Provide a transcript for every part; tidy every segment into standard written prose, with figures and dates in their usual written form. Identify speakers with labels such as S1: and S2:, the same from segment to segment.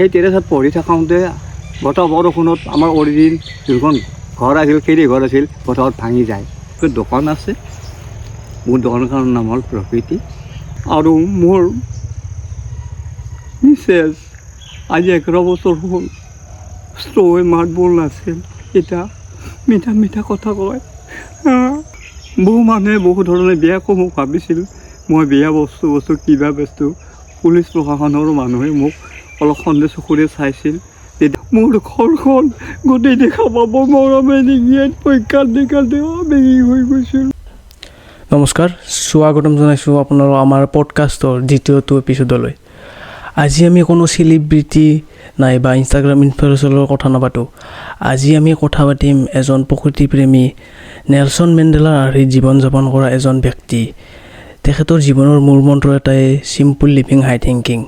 S1: সেই টেৰেছত পঢ়ি থাকোঁতে বতৰ বৰষুণত আমাৰ অৰিজিন যোনখন ঘৰ আছিল খেতি ঘৰ আছিল বতৰত ভাঙি যায়। দোকান আছে, মোৰ দোকানখনৰ নাম হ'ল প্ৰকৃতি। আৰু মোৰ মিছেছ আজি 11 বছৰ হ'ল ষ্ট্ৰ'ৱে মাত বোল নাছিল, এতিয়া মিঠা মিঠা কথা কয়। বহু মানুহে বহু ধৰণে বেয়াকৈ মোক ভাবিছিল, মই বেয়া বস্তু কিবা বস্তু। পুলিচ প্ৰশাসনৰ মানুহে মোক অলপ সন্দেহ চকুৰে চাইছিল। মোৰ ঘৰখন গোটেই দেখা পাব মৰমে গিয়াত পৰীক্ষা বেগি হৈ গৈছিল।
S2: নমস্কাৰ, স্বাগতম জনাইছোঁ আপোনালোক আমাৰ পডকাষ্টৰ দ্বিতীয়টো এপিছ'ডলৈ। আজি আমি কোনো চেলিব্ৰিটি নাইবা ইনষ্টাগ্ৰাম ইনফ্লুৱেঞ্চাৰৰ কথা নাপাতোঁ। আজি আমি কথা পাতিম এজন প্ৰকৃতিপ্ৰেমী নেলছন মেণ্ডেলাৰ আৰ্হিত জীৱন যাপন কৰা এজন ব্যক্তি। তেখেতৰ জীৱনৰ মূল মন্ত্ৰ এটাই চিম্পল লিভিং হাই থিংকিং।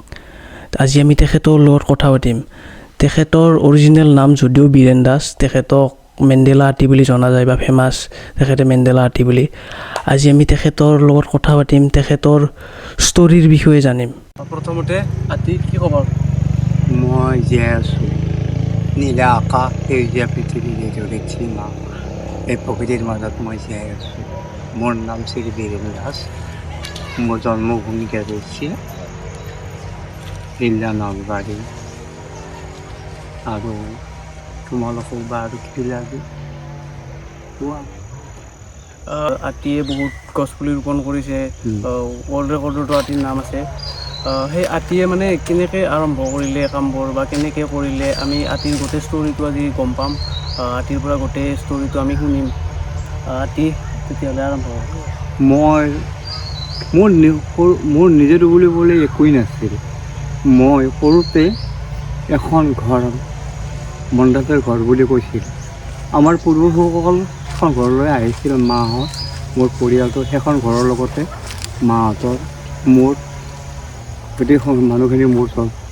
S2: আজি আমি তেখেতৰ লগত কথা পাতিম। তেখেতৰ অৰিজিনেল নাম যদিও বীৰেন দাস, তেখেতক মেণ্ডেলা আতি বুলি জনা যায় বা ফেমাছ তেখেতে মেণ্ডেলা আতি বুলি। আজি আমি তেখেতৰ লগত কথা পাতিম, তেখেতৰ ষ্টৰীৰ বিষয়ে জানিম। প্ৰথমতে আতি কি ক'ব?
S1: মই জীয়াই আছোঁ নীলা আকাশ, সেউজীয়া পৃথিৱীৰ এইদৰে সীমা, এই প্ৰকৃতিৰ মাজত মই জীয়াই আছোঁ। মোৰ নাম শ্ৰী বীৰেন দাস। মোৰ জন্মভূমি গেৰেচিয়া, জিলা নলবাৰী। আৰু তোমালোকক বা আৰু কি লাগে কোৱা?
S2: আতিয়ে বহুত গছপুলি ৰোপণ কৰিছে, ৱৰ্ল্ড ৰেকৰ্ডতো আতিৰ নাম আছে। সেই আতিয়ে মানে কেনেকৈ আৰম্ভ কৰিলে কামবোৰ বা কেনেকৈ কৰিলে, আমি আতিৰ গোটেই ষ্টৰিটো আজি গম পাম। আতিৰ পৰা গোটেই ষ্টৰিটো আমি শুনিম। আতি তেতিয়াহ'লে আৰম্ভ হ'ব।
S1: মোৰ নিজৰ বুলিবলৈ একোৱেই নাছিল। মই সৰুতে এখন ঘৰ মণ্ডাতৰ ঘৰ বুলি কৈছিল। আমাৰ পূৰ্বপুৰুষসকল এখন ঘৰলৈ আহিছিল মাহঁত, মোৰ পৰিয়ালটো সেইখন ঘৰৰ লগতে মাহঁতৰ মোৰ গোটেই মানুহখিনি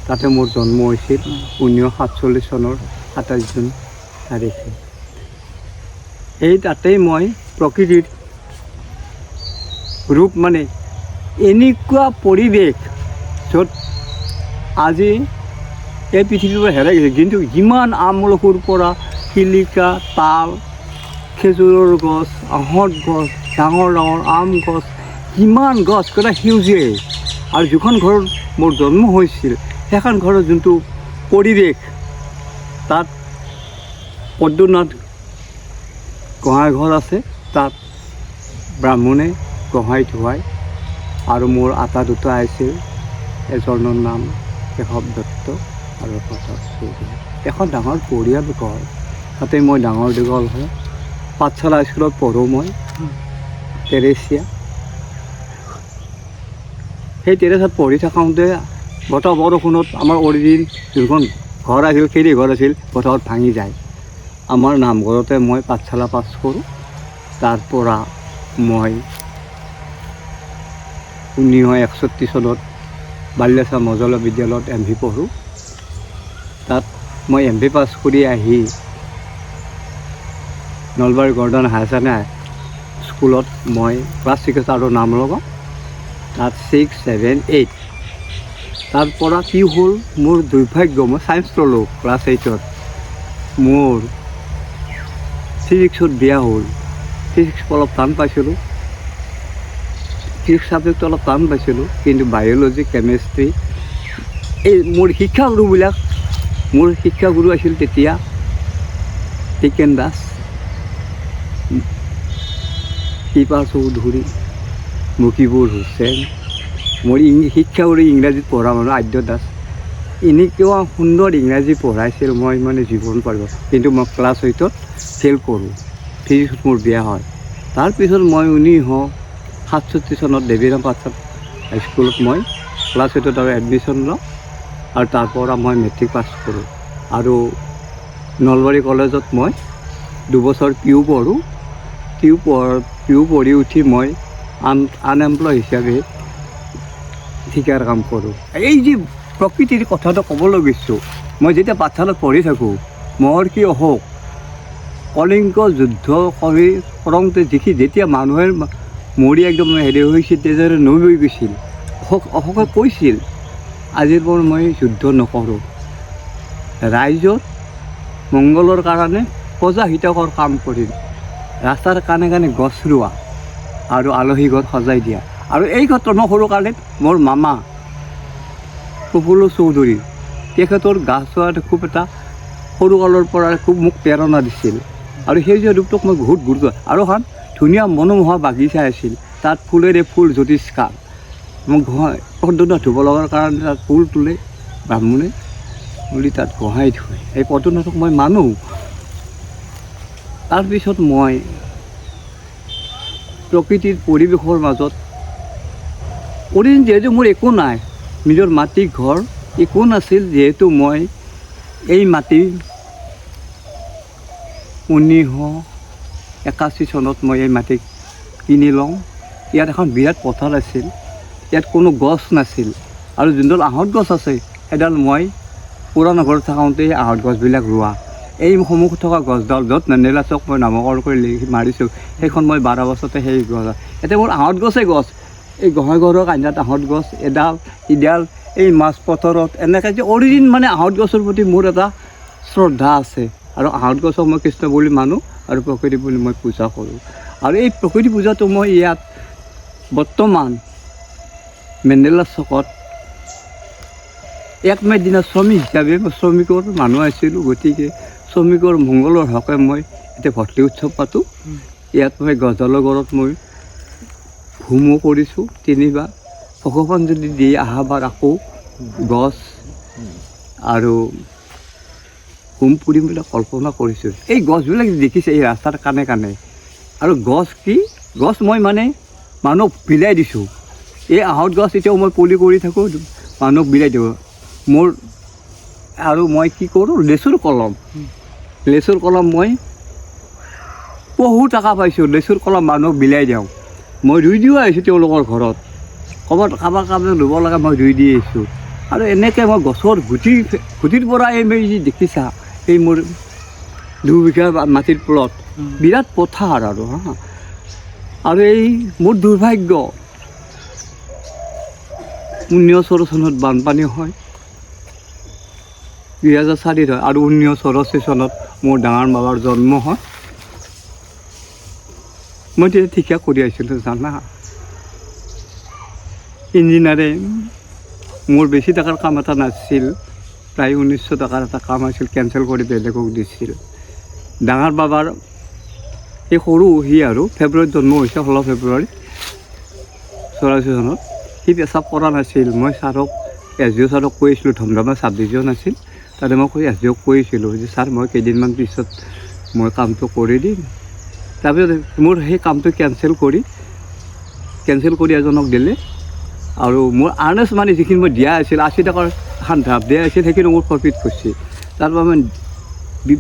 S1: তাতে মোৰ জন্ম হৈছিল 1947 চনৰ 27 জুন তাৰিখে। সেই তাতেই মই প্ৰকৃতিৰ ৰূপ মানে এনেকুৱা পৰিৱেশ য'ত আজি এই পৃথিৱীৰ পৰা হেৰাই গৈছে, কিন্তু যিমান আমলখুৰ পৰা শিলিখা, তাল, খেজুৰৰ গছ, আহঁত গছ, ডাঙৰ ডাঙৰ আম গছ, কিমান গছ গোটেই সেউজীয়াই। আৰু যিখন ঘৰত মোৰ জন্ম হৈছিল সেইখন ঘৰৰ যোনটো পৰিৱেশ, তাত পদ্মনাথ গোহাঁই ঘৰ আছে, তাত ব্ৰাহ্মণে গোহাঁই ধুৱায়। আৰু মোৰ আটা দুটা আছিল, এজনৰ নাম কেশৱ দত্ত আৰু প্ৰতাপ চৌধুৰী। এখন ডাঙৰ পৰিয়াল ঘৰ, তাতে মই ডাঙৰ দীঘল হয়। পাঠশালা স্কুলত পঢ়োঁ মই, টেৰেচিয়া। সেই টেৰেছত পঢ়ি থাকোঁতে বতৰ বৰষুণত আমাৰ অৰিজিন যোনখন ঘৰ আছিল খেতি ঘৰ আছিল বতৰত ভাঙি যায়। আমাৰ নামঘৰতে মই পাঠশালা পাছ কৰোঁ। তাৰ পৰা মই 1961 চনত বালিয়াচা মজলীয়া বিদ্যালয়ত MV পঢ়োঁ। তাত মই MV পাছ কৰি আহি নলবাৰী গৰ্ডন হায়াৰ ছেকেণ্ডেৰী স্কুলত মই ক্লাছ 6 আৰু নাম লগাওঁ। তাত 6, 7, 8। তাৰ পৰা কি হ'ল, মোৰ দুৰ্ভাগ্য, মই ছায়েন্স ল'লোঁ ক্লাছ 8ত। মোৰ ফিজিক্সত বেয়া হ'ল। ফিজিক্স অলপ টান পাইছিলোঁ, ফিজিক্স ছাবজেক্টটো অলপ টান পাইছিলোঁ, কিন্তু বায়'লজি, কেমেষ্ট্ৰি, এই মোৰ শিক্ষাগুৰু আছিল তেতিয়া টিকেন দাস, কৃপা চৌধুৰী, মুকিবুৰ হুছেইন। মোৰ শিক্ষাগুৰু ইংৰাজীত পঢ়া মানুহ আদ্য দাস। এনেকুৱা সুন্দৰ ইংৰাজী পঢ়াইছিল, মই মানে জীৱন পাৰিব। কিন্তু মই ক্লাছ 8ত ফেইল কৰোঁ, ফিজিক্সত মোৰ বেয়া হয়। তাৰপিছত মই 1967 চনত দেৱীৰাম পাঠশালা হাইস্কুলত মই ক্লাছ 8ত আৰু এডমিশ্যন লওঁ। আৰু তাৰ পৰা মই মেট্ৰিক পাছ কৰোঁ। আৰু নলবাৰী কলেজত মই 2 বছৰ পিউ পঢ়োঁ। পিউ পঢ়ি উঠি মই আনএমপ্লয় হিচাপে ঠিকাৰ কাম কৰোঁ। এই যি প্ৰকৃতিৰ কথাটো ক'বলৈ গৈছোঁ, মই যেতিয়া পাঠশালাত পঢ়ি থাকোঁ, মহৰ্ষি অশোক কলিংগ যুদ্ধ কৰোঁতে যেতিয়া মানুহে মৰি একদম হেৰি হৈছিল, তেজেৰে নৈ বৈ গৈছিল, অশোকে কৈছিল আজিৰ পৰা মই যুদ্ধ নকৰোঁ, ৰাইজৰ মংগলৰ কাৰণে প্ৰজা হিতকৰ কাম কৰিম। ৰাস্তাৰ কাণে কাণে গছ ৰোৱা আৰু আলহী ঘৰ সজাই দিয়া। আৰু এই ক্ষেত্ৰত মই সৰুকালে মোৰ মামা প্ৰফুল্ল চৌধুৰী তেখেতৰ গাছ ৰোৱাত খুব এটা সৰুকালৰ পৰা খুব মোক প্ৰেৰণা দিছিল। আৰু সেই ৰূপটোক মই বহুত গুৰুত্ব আৰু এখন ধুনীয়া মনোমোহা বাগিচা আছিল, তাত ফুলেৰে ফুল জ্যোতিষ্কাৰ। মোক পদ্মনাথ ধুব লগাৰ কাৰণে তাত ফুল তোলে ব্ৰাহ্মণে বুলি তাত গোহাঁই থয়। এই পদ্মনাথক মই মানো। তাৰপিছত মই প্ৰকৃতিৰ পৰিৱেশৰ মাজত অৰিজিন যিহেতু মোৰ একো নাই, নিজৰ মাটি ঘৰ একো নাছিল, যিহেতু মই এই মাটি 1981 চনত মই এই মাটি কিনি লওঁ। ইয়াত এখন বিৰাট পথাৰ আছিল, ইয়াত কোনো গছ নাছিল আৰু যোনডাল আহঁত গছ আছে সেইডাল মই পুৰণা ঘৰত থাকোঁতে আহঁত গছবিলাক ৰোৱা। এই সন্মুখত থকা গছডাল য'ত নেন্দেলা চক মই নামকৰণ কৰি মাৰিছোঁ, সেইখন মই 12 বছৰতে সেই গছ। এতিয়া মোৰ আহঁত গছেই গছ, এই গোহাঁই ঘৰৰ কান্দাত আহঁত গছ এডাল ইডাল, এই মাছ পথাৰত এনেকৈ যে অৰিজিন মানে আহঁত গছৰ প্ৰতি মোৰ এটা শ্ৰদ্ধা আছে। আৰু আহঁত গছক মই কৃষ্ণ বুলি মানো আৰু প্ৰকৃতি বুলি মই পূজা কৰোঁ। আৰু এই প্ৰকৃতি পূজাটো মই ইয়াত বৰ্তমান মেণ্ডেলা চকত 1 মে দিনা শ্ৰমিক হিচাপে মই শ্ৰমিকৰ মানুহ আছিলোঁ, গতিকে শ্ৰমিকৰ মংগলৰ হকে মই এতিয়া ভৰ্তি উৎসৱ পাতোঁ। ইয়াত মই গছডালৰ ঘৰত মই হোমো কৰিছোঁ 3 বাৰ। ভগৱান যদি দিয়ে অহাবাৰ আকৌ গছ আৰু হোম পুৰিম বুলি কল্পনা কৰিছোঁ। এই গছবিলাক দেখিছে এই ৰাস্তাৰ কাণে কাণে। আৰু গছ কি গছ মই মানে মানুহক বিলাই দিছোঁ। এই আহঁত গছ এতিয়াও মই পুলি কৰি থাকোঁ, মানুহক বিলাই দিওঁ মোৰ। আৰু মই কি কৰোঁ, লেচুৰ কলম মই বহু টকা পাইছোঁ। লেচুৰ কলম মানুহক বিলাই দিওঁ, মই ৰুই দিও আহিছোঁ তেওঁলোকৰ ঘৰত। ক'ৰবাত কাৰোবাক ৰুব লাগে মই ৰুই দি আহিছোঁ। আৰু এনেকৈ মই গছৰ গুটিৰ পৰা এই যি দেখিছা এই মোৰ 2 বিঘা মাটিৰ প্লট, বিৰাট পথাৰ আৰু হা। আৰু এই মোৰ দুৰ্ভাগ্য 1984 চনত বানপানী হয়, 2004 হয় আৰু 1984 চনত মোৰ ডাঙৰ বাবাৰ জন্ম হয়। মই তেতিয়া ঠিকা কৰি আহিছিলোঁ জানা। ইঞ্জিনিয়াৰে মোৰ বেছি টকাৰ কাম এটা নাছিল, প্ৰায় 1900 টকাৰ এটা কাম আছিল, কেঞ্চেল কৰি বেলেগক দিছিল। ডাঙৰ বাবাৰ এই সৰু সি আৰু ফেব্ৰুৱাৰীত জন্ম হৈছে, 16 ফেব্ৰুৱাৰী 84 চনত। সি পেচাব কৰা নাছিল। মই ছাৰক SDO ছাৰক কৈছিলোঁ, ধমধামা ছাব ডিভিজন আছিল, তাতে মই SDOক কৈছিলোঁ যে ছাৰ মই কেইদিনমান পিছত মই কামটো কৰি দিম। তাৰপিছত মোৰ সেই কামটো কেঞ্চেল কৰি এজনক দিলে। আৰু মোৰ আৰ্নেষ্ট মানি যিখিনি মই দিয়া আছিল 80 টকাৰ এখন ড্ৰাফ্ট দিয়া আছিল, সেইখিনি মোৰ ফৰফিট কৰিছে। তাৰপৰা মই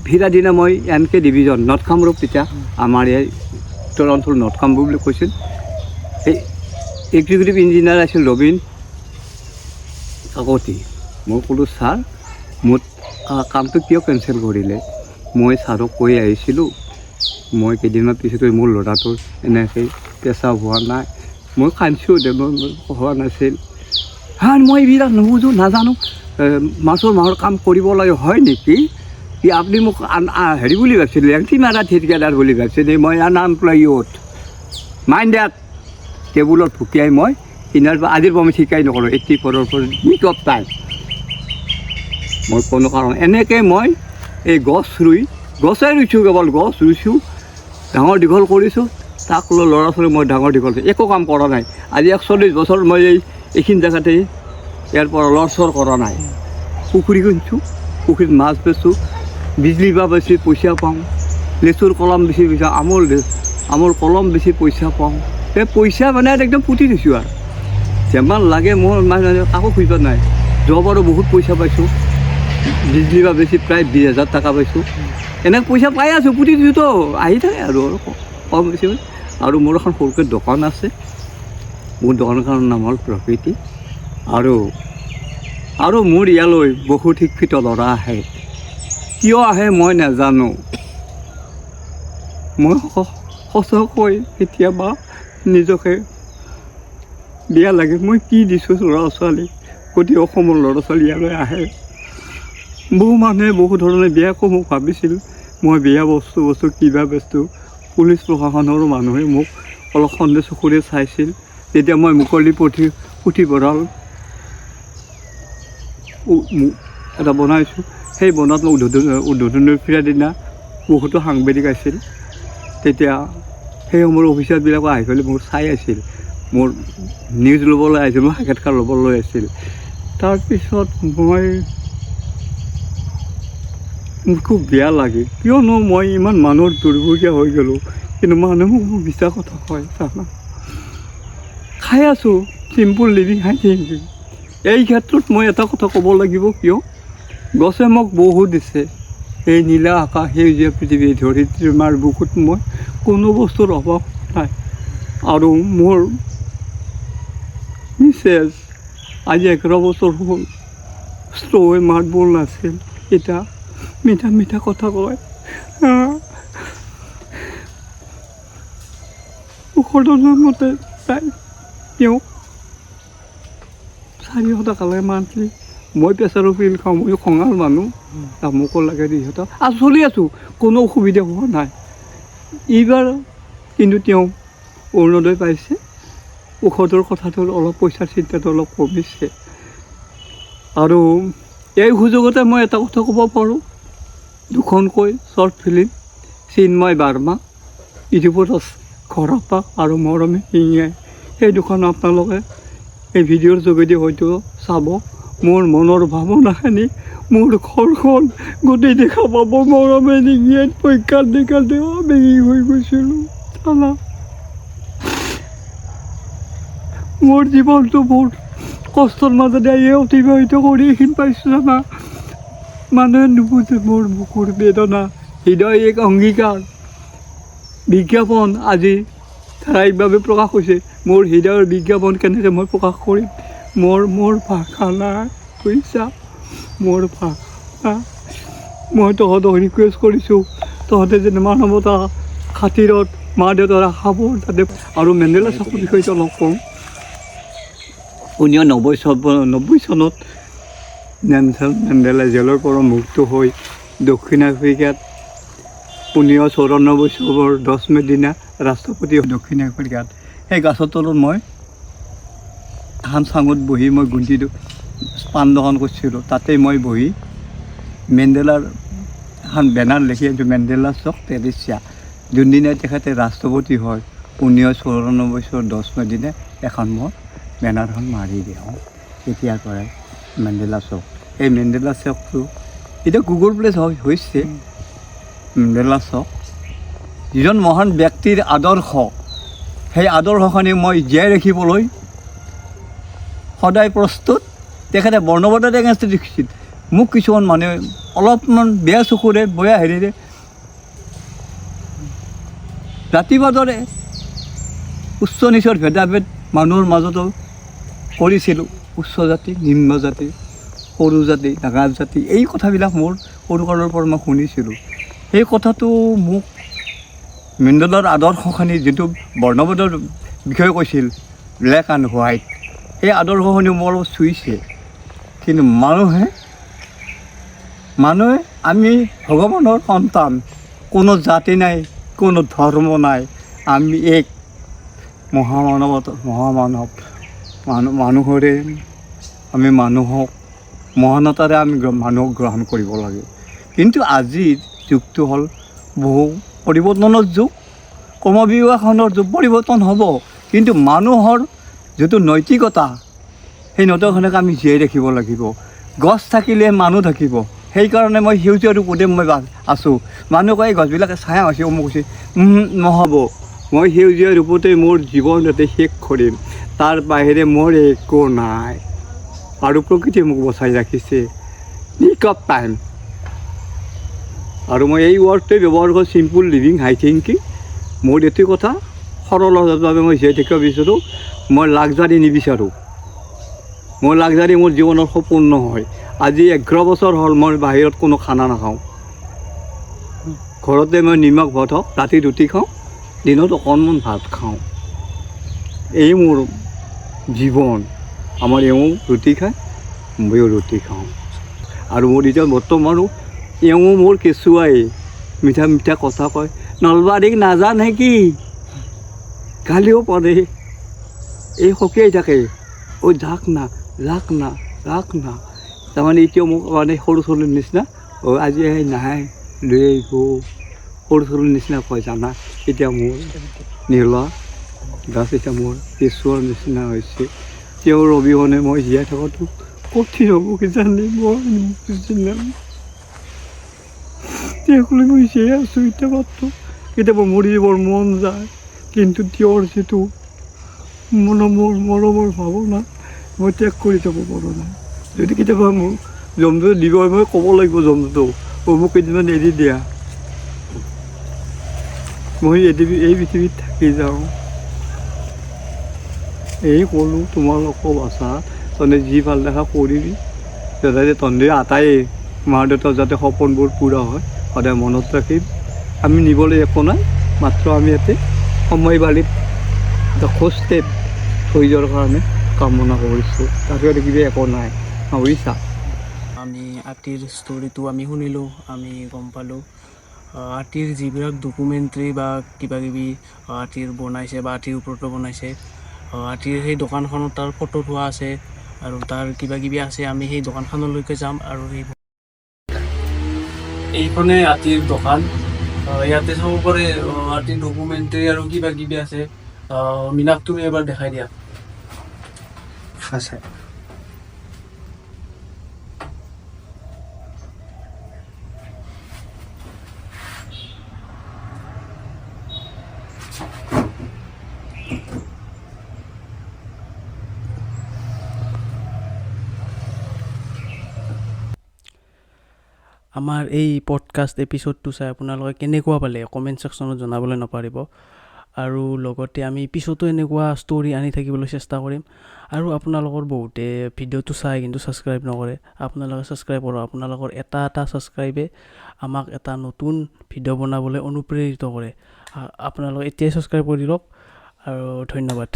S1: ফিৰা দিনা মই NK ডিভিজন নৰ্থ কামৰূপ, তেতিয়া আমাৰ ইয়াৰ উত্তৰ অঞ্চল নৰ্থ কামৰূপ বুলি কৈছিল। এই এক্সিকিউটিভ ইঞ্জিনিয়াৰ আছিল ৰবীন কাকতি। মই ক'লোঁ ছাৰ মোৰ কামটো কিয় কেঞ্চেল কৰিলে? মই ছাৰক কৈ আহিছিলোঁ মই কেইদিনমান পিছতে মোৰ ল'ৰাটোৰ এনেকৈ পেচাব হোৱা নাই। মই কান্দিছোঁ, হোৱা নাছিল। মই এইবিলাক নুবুজোঁ, নাজানো। মাহৰ কাম কৰিব লাগে হয় নেকি? কি আপুনি মোক হেৰি বুলি ভাবিছিল, লেংটি মাৰা ঠিকাদাৰ বুলি ভাবিছিল? মই আনএমপ্লয়ড মাইণ্ড ডেট টেবুলত ভুকিয়াই মই কিনাৰ পৰা আজিৰ পৰা মই শিকাই নকৰোঁ। 84 পৰা মিক অফ টাইম মই কোনো কাৰণ এনেকৈ মই এই গছেই ৰুইছোঁ, কেৱল গছ ৰুইছোঁ, ডাঙৰ দীঘল কৰিছোঁ। তাক ল'ৰা ছোৱালী মই ডাঙৰ দীঘল একো কাম কৰা নাই। আজি 41 বছৰ মই এইখিনি জেগাতে ইয়াৰ পৰা লৰচৰ কৰা নাই। পুখুৰী কিনিছোঁ, পুখুৰীত মাছ বেচোঁ, বিজুলী বা বেছি পইচা পাওঁ, লেচুৰ কলম বেছি পইচা, আমৰ কলম বেছি পইচা পাওঁ। সেই পইচা মানে একদম পুতি দিছোঁ আৰু যিমান লাগে মোৰ মানে কাকো খুজিব নাই। যোৱাবাৰো বহুত পইচা পাইছোঁ, বিজুলী বা বেছি প্ৰায় 20,000 টকা পাইছোঁ। এনেকৈ পইচা পাই আছোঁ, পুতি দিছোঁতো আহি থাকে আৰু কম বেছি। আৰু মোৰ এখন সৰুকৈ দোকান আছে, মোৰ দোকানখনৰ নাম হ'ল প্ৰকৃতি। আৰু মোৰ ইয়ালৈ বহুত শিক্ষিত ল'ৰা আহে, কিয় আহে মই নাজানো। মই সঁচাকৈ কেতিয়াবা নিজকে বেয়া লাগে, মই কি দিছোঁ ল'ৰা ছোৱালীক। গোটেই অসমৰ ল'ৰা ছোৱালী ইয়ালৈ আহে, বহু মানুহে বহু ধৰণে বেয়াকৈ মোক ভাবিছিল মই বেয়া বস্তু কিবা বস্তু। পুলিচ প্ৰশাসনৰ মানুহে মোক অলপ সন্দেহ চকুৰে চাইছিল। তেতিয়া মই মুকলি পুথিভঁৰাল এটা বনাইছোঁ। সেই বনাত মই উদ্বোধনী ক্ৰীড়াৰ দিনা বহুতো সাংবাদিক আছিল। তেতিয়া সেই সময়ৰ অফিচাৰবিলাকো আহি পেলাই মোৰ চাই আছিল, মোৰ নিউজ ল'বলৈ আহিছিল, মোৰ সাক্ষাৎকাৰ ল'বলৈ আছিল। তাৰপিছত মোৰ খুব বেয়া লাগে, কিয়নো মই ইমান মানুহৰ দুৰ্ভগীয়া হৈ গ'লোঁ। কিন্তু মানুহে মোক মিছা কথা কয় জানা। খাই আছোঁ চিম্পুল লিভিং খাই থাকিম। এই ক্ষেত্ৰত মই এটা কথা ক'ব লাগিব, কিয় গছে মোক বহুত দিছে। এই নীলা আকাশ, সেউজীয়া পৃথিৱী, ধৰিত্ৰীৰ মাৰ বুকুত মই কোনো বস্তুৰ অভাৱ নাই। আৰু মোৰ মিছেছ আজি 11 বছৰ হ'ল, ষ্ট্ৰ'ৱে মাত বোল নাছিল, এতিয়া মিঠা মিঠা কথা কয়। ঔষধৰ মতে তাই তেওঁ 400 টকালৈ মান্থলি। মই প্ৰেছাৰৰ পিল খাওঁ, মই খঙাল মানুহ, মোকো লাগে 200 আৰু চলি আছোঁ, কোনো অসুবিধা হোৱা নাই। এইবাৰ কিন্তু তেওঁ অৰুণোদয় পাইছে, ঔষধৰ কথাটো অলপ পইচাৰ চিন্তাটো অলপ কমিছে। আৰু এই সুযোগতে মই এটা কথা ক'ব পাৰোঁ, 2খনকৈ শ্বৰ্ট ফিল্ম, চিন্ময় বাৰ্মা, ইউটিউবত আছে, ঘৰপা আৰু মৰমে শিঙিয়াই। সেই দুখন আপোনালোকে এই ভিডিঅ'ৰ যোগেদি হয়তো চাব। মোৰ মনৰ ভাৱনাখিনি, মোৰ ঘৰখন গোটেই দেখা পাব। মৰমে শিঙিয়াই পৰীক্ষাত দেখাতে বেগি হৈ গৈছিলোঁ জানা। মোৰ জীৱনটো বহুত কষ্টৰ মাজতে অতিবাহিত কৰি এইখিনি পাইছোঁ জানা। মানুহে নুবুজে মোৰ বুকুৰ বেদনা। হৃদয় এক অংগীকাৰ বিজ্ঞাপন আজি ধাৰাবাহিকভাৱে প্ৰকাশ হৈছে। মোৰ হৃদয়ৰ বিজ্ঞাপন কেনেকৈ মই প্ৰকাশ কৰিম? মোৰ ভাষা নাই বুজিছা, মোৰ ভাষা। মই তহঁতক ৰিকুৱেষ্ট কৰিছোঁ, তহঁতে যেনে মানৱতা খাতিৰত মা দেউতাৰ আশাবোৰ যাতে। আৰু মেণ্ডেলা চাকৰ বিষয়ে অলপ কওঁ। 1990 চনত নেলছন মেণ্ডেলা জেলৰ পৰা মুক্ত হৈ দক্ষিণ আফ্ৰিকাত 1994 10 মে' দিনা ৰাষ্ট্ৰপতি দক্ষিণ আফ্ৰিকাত। সেই গছৰ তলত মই এখন চাঙত বহি মই গুণ্টিটো পাণ দোকান কৰিছিলোঁ। তাতে মই বহি মেণ্ডেলাৰ এখন বেনাৰ লিখি আছোঁ, মেণ্ডেলা চক টেৰেচিয়া। যোনদিনা তেখেতে ৰাষ্ট্ৰপতি হয় 1994 10 মে' দিনা এখন মই বেনাৰখন মাৰি দিওঁ। তেতিয়াৰ পৰাই মেণ্ডেলা চক। এই মেণ্ডেলা চকটো এতিয়া গুগল প্লেচ হৈছে। মেণ্ডেলা চক যিজন মহান ব্যক্তিৰ আদৰ্শ, সেই আদৰ্শখিনি মই জীয়াই ৰাখিবলৈ সদায় প্ৰস্তুত। তেখেতে বৰ্ণবাদৰ এগেইনষ্টত লিখিছিল। মোক কিছুমান মানুহে অলপমান বেয়া চকুৰে বেয়া হেৰিৰে জাতিবাদৰে উচ্চ নিচৰ ভেদাভেদ মানুহৰ মাজতো কৰিছিলোঁ। উচ্চ জাতি, নিম্ন জাতি, সৰু জাতি, ডাঙৰ জাতি, এই কথাবিলাক মোৰ সৰুকালৰ পৰা মই শুনিছিলোঁ। সেই কথাটো মোক মেণ্ডেলাৰ আদৰ্শখিনি যিটো বৰ্ণবাদৰ বিষয়ে কৈছিল, ব্লেক এণ্ড হোৱাইট, সেই আদৰ্শখিনি মোৰ অলপ চুইছে। কিন্তু মানুহে আমি ভগৱানৰ সন্তান, কোনো জাতি নাই, কোনো ধৰ্ম নাই, আমি এক মানুহৰে আমি মানুহক মহানতাৰে আমি মানুহক গ্ৰহণ কৰিব লাগে। কিন্তু আজিৰ যুগটো হ'ল বহু পৰিৱৰ্তনৰ যুগ, ক্ৰমবিকাশনৰ যুগ। পৰিৱৰ্তন হ'ব, কিন্তু মানুহৰ যিটো নৈতিকতা, সেই নৈতিকতাক আমি জীয়াই ৰাখিব লাগিব। গছ থাকিলে মানুহ থাকিব। সেইকাৰণে মই সেউজীয়া ৰূপতে মই আছোঁ। মানুহে কয় এই গছবিলাকে ছায়া হৈছে, অমুক হৈছে, নহ'ব। মই সেউজীয়া ৰূপতে মোৰ জীৱন যাতে শেষ কৰিম, তাৰ বাহিৰে মোৰ একো নাই। আৰু প্ৰকৃতিয়ে মোক বচাই ৰাখিছে নিক অফ টাইম। আৰু মই এই ৱৰ্ডটোৱে ব্যৱহাৰ কৰোঁ, চিম্পুল লিভিং হাই থিংকিং। মোৰ এইটো কথা সৰলভাৱে মই জীয়াই থাকিব বিচাৰোঁ। মই লাক্সাৰী নিবিচাৰোঁ। মোৰ লাক্সাৰী মোৰ জীৱনৰ সপোন নহয়। আজি 11 বছৰ হ'ল মই বাহিৰত কোনো খানা নাখাওঁ। ঘৰতে মই নিমখ ভাত হওক, ৰাতি ৰুটি খাওঁ, দিনত অকণমান ভাত খাওঁ। এই মোৰ জীৱন। আমাৰ এওঁ ৰুটি খায়, ময়ো ৰুটি খাওঁ। আৰু মোৰ এতিয়া বৰ্তমানো এওঁ মোৰ কেঁচুৱাই মিঠা মিঠা কথা কয়, নলবাৰীক নাজানে কি, গালিও পাৰে, এই সকিয়াই থাকে, ঐ যাক না যাক না যাক না। তাৰমানে এতিয়াও মোক মানে সৰু ছোৱালীৰ নিচিনা, আজি সেই নাহে লৈ আহিব, সৰু ছোৱালীৰ নিচিনা কয় জানা। এতিয়া মোৰ নীলা দাস এতিয়া মোৰ কেঁচুৱাৰ নিচিনা হৈছে। তেওঁৰ অবিহনে মই জীয়াই থকাটো কঠিন হ'ব কিজানি, মই বুজি নাম তেওঁক লৈ মই জীয়াই আছোঁ এতিয়া মাত্ৰ। কেতিয়াবা মৰিবৰ মন যায়, কিন্তু তেওঁৰ যিটো মৰমৰ ভাৱনা মই ত্যাগ কৰি যাব পৰা নাই। যদি কেতিয়াবা মোৰ জন্তুটো দিব হয়, মই ক'ব লাগিব জন্তুটো, মোক কেইদিনমান এৰি দিয়া, মই এই পৃথিৱীত থাকি যাওঁ। এই ক'লোঁ তোমালোকক বাচা, তহঁতে যি ভাল দেখা কৰিবি, যাতে তহঁতে আটাই মা দেউতাৰ যাতে সপোনবোৰ পূৰা হয় সদায় মনত ৰাখিম। আমি নিবলৈ একো নাই, মাত্ৰ আমি ইয়াতে সময়বাৰীত এটা খোজটেপ থৈ যোৱাৰ কাৰণে কামনা কৰিছোঁ, তাতকৈ কিবা একো নাই, বুজিছা।
S2: আমি আতিৰ ষ্টৰিটো আমি শুনিলোঁ, আমি গম পালোঁ আতিৰ যিবিলাক ডকুমেণ্টৰী বা কিবাকিবি আতিৰ বনাইছে বা আতিৰ ওপৰতো বনাইছে। আতিৰ সেই দোকানখনত তাৰ ফটো থোৱা আছে আৰু তাৰ কিবাকিবি আছে। আমি সেই দোকানখনলৈকে যাম আৰু এইখনে আতিৰ দোকান। ইয়াতে চাব পাৰে আতিৰ ডকুমেণ্টৰী আৰু কিবাকিবি আছে। মীনাক তুমি এবাৰ দেখাই দিয়া। আছে আমাৰ এই পডকাষ্ট এপিছ'ডটো চাই আপোনালোকে কেনেকুৱা পালে কমেণ্ট ছেকশ্যনত জনাবলৈ নাপাহৰিব। আৰু লগতে আমি পিছতো এনেকুৱা ষ্টৰি আনি থাকিবলৈ চেষ্টা কৰিম। আৰু আপোনালোকৰ বহুতে ভিডিঅ'টো চাই কিন্তু ছাবস্ক্ৰাইব নকৰে, আপোনালোকে ছাবস্ক্ৰাইব কৰক। আপোনালোকৰ এটা ছাবস্ক্ৰাইবে আমাক এটা নতুন ভিডিঅ' বনাবলৈ অনুপ্ৰেৰিত কৰে। আপোনালোকে এতিয়াই ছাবস্ক্ৰাইব কৰি লওক আৰু ধন্যবাদ।